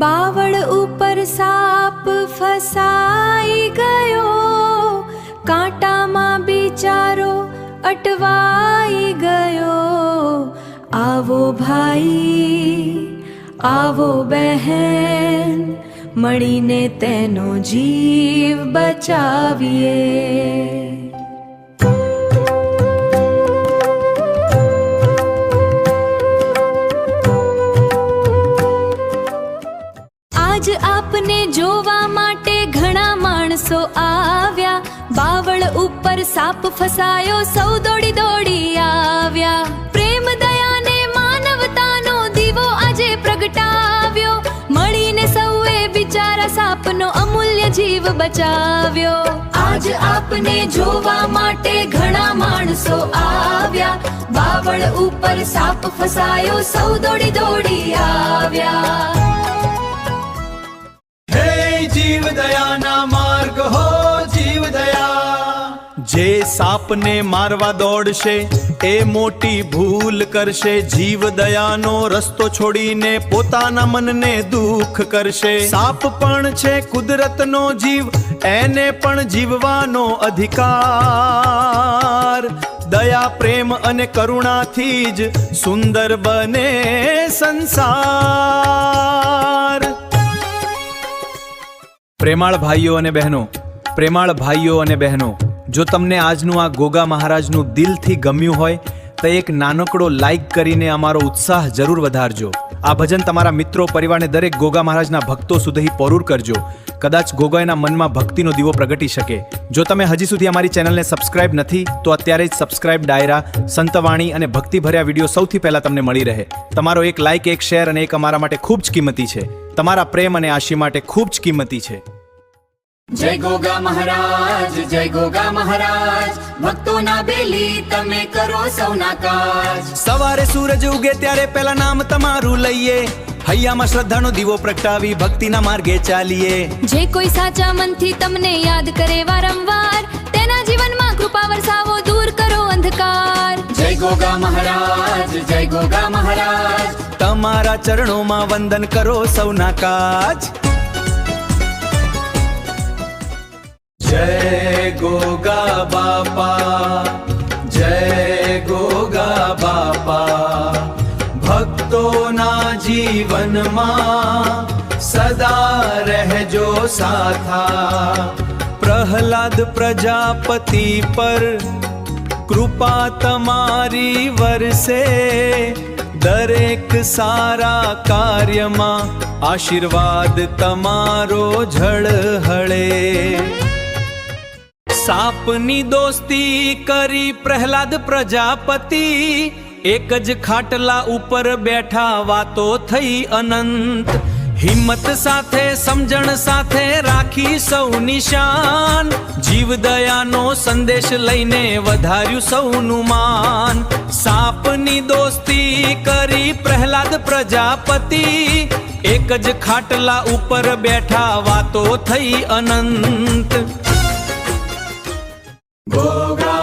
બાવળ ઉપર સાપ ફસાઈ ગયો, કાંટામાં બિચારો અટવાઈ ગયો। આવો ભાઈ આવો બહેન, મળીને તેનો જીવ બચાવીએ। આજ આપને જોવા માટે ઘણા માણસો આવ્યા, બાવળ ઉપર સાપ ફસાયો, સૌ દોડી દોડી આવ્યા। પ્રેમ દયાને માનવતાનો દીવો આજે પ્રગટાવ્યો, મળીને સૌએ બિચારા સાપનો અમૂલ્ય જીવ બચાવ્યો। આજ આપને જોવા માટે ઘણા માણસો આવ્યા, બાવળ ઉપર સાપ ફસાયો, સૌ દોડી દોડી આવ્યા। जीव दया ना मार्ग हो जीव दया। जे सापने मारवा दौड़शे ए मोटी भूल करशे, जीव दयानो रस्तो छोड़ीने पोताना मनने दुख करशे। साप पण छे कुदरतनो जीव, एने पण जीववानो अधिकार। दया प्रेम अने करुणाथी ज सुंदर बने संसार। પ્રેમાળ ભાઈઓ અને બહેનો, પ્રેમાળ ભાઈઓ અને બહેનો, જો તમને આજનું આ ગોગા મહારાજનું દિલથી ગમ્યું હોય તો એક નાનકડો લાઈક કરીને અમારો ઉત્સાહ જરૂર વધારજો। આ ભજન તમારા મિત્રો પરિવારને દરેક ગોગા મહારાજના ભક્તો સુધી પહોંચ કરજો। કદાચ ગોગાના મનમાં ભક્તિનો દીવો પ્રગટી શકે। જો તમે હજી સુધી અમારી ચેનલને સબસ્ક્રાઇબ નથી તો અત્યારે જ સબસ્ક્રાઇબ ડાયરા, સંતવાણી અને ભક્તિભર્યા વિડીયો સૌથી પહેલા તમને મળી રહે। તમારો એક લાઈક, એક શેર અને એક અમારા માટે ખૂબ જ કિંમતી છે। તમારા પ્રેમ અને આશી માટે ખૂબ જ કિંમતી છે। जय गोगा महाराज, जय गोगा महाराज, भक्तों ना बेली तमे करो सौना काज। सवारे सूरज उगे त्यारे पहला नाम तमारू लईए, हૈયામાં શ્રદ્ધાનો દીવો પ્રગટાવી ભક્તિના માર્ગે ચાલીએ। જે કોઈ સાચા મનથી તમને યાદ કરે વારંવાર, તેના જીવનમાં કૃપા વરસાવો, દૂર કરો અંધકાર। जय गोगा महाराज, जय गोगा महाराज, તમારા ચરણોમાં વંદન કરો સૌના કાજ। जय गोगा बापा, जय गोगा बापा, भक्तों जीवन में सदा रहजो साथा। प्रहलाद प्रजापति पर कृपा तमारी वरसे, दरेक सारा कार्य में आशीर्वाद तमारो झळहळे। सापनी दोस्ती करी प्रहलाद प्रजापति, एक ज खाटला ऊपर बैठा वातो थई अनंत। हिम्मत साथे समझण साथे राखी सौ निशान, जीव दयानो संदेश लईने वधार्यु सौनु मान। सापनी दोस्ती करी प्रहलाद प्रजापति, एक ज खाटला ऊपर बैठा वातो थई अनंत। गोगा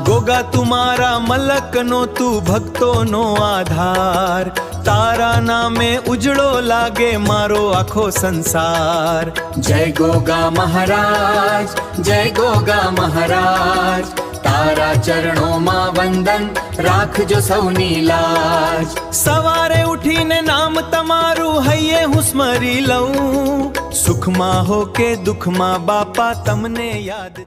गोगा तुम्हारा मलक नो तू भक्तो नो आधार, तारा नामे उजड़ो लागे मारो आखो संसार। जय गोगा महाराज, जय गोगा महाराज, तारा चरणों मां वंदन राखजो सौनी लाज। सवारे उठीने नाम तमारू हइये हूँ स्मरी लऊं, सुख मां हो के दुख मां बापा तमने याद।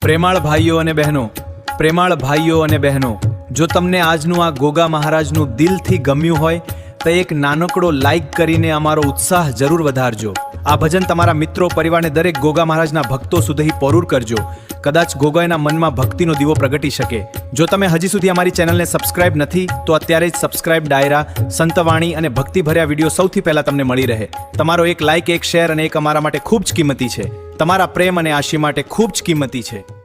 પ્રેમાળ ભાઈઓ અને બહેનો, પ્રેમાળ ભાઈઓ અને બહેનો, જો તમને આજનું આ ગોગા મહારાજનું દિલથી ગમ્યું હોય તો એક નાનકડો લાઈક કરીને અમારો ઉત્સાહ જરૂર વધારજો. આ ભજન તમારા મિત્રો, પરિવારને દરેક ગોગા મહારાજના ભક્તો સુધી પહોંચ કરજો. કદાચ ગોગાના મનમાં ભક્તિનો દીવો પ્રગટી શકે. જો તમે હજી સુધી અમારી ચેનલને સબસ્ક્રાઇબ નથી તો અત્યારે જ સબસ્ક્રાઇબ. ડાયરા, સંતવાણી અને ભક્તિભર્યા વિડીયો સૌથી પહેલા તમને મળી રહે. તમારો એક લાઈક, એક શેર અને એક અમારા માટે ખૂબ જ કિંમતી છે. તમારા પ્રેમ અને આશી માટે ખૂબ જ કિંમતી છે.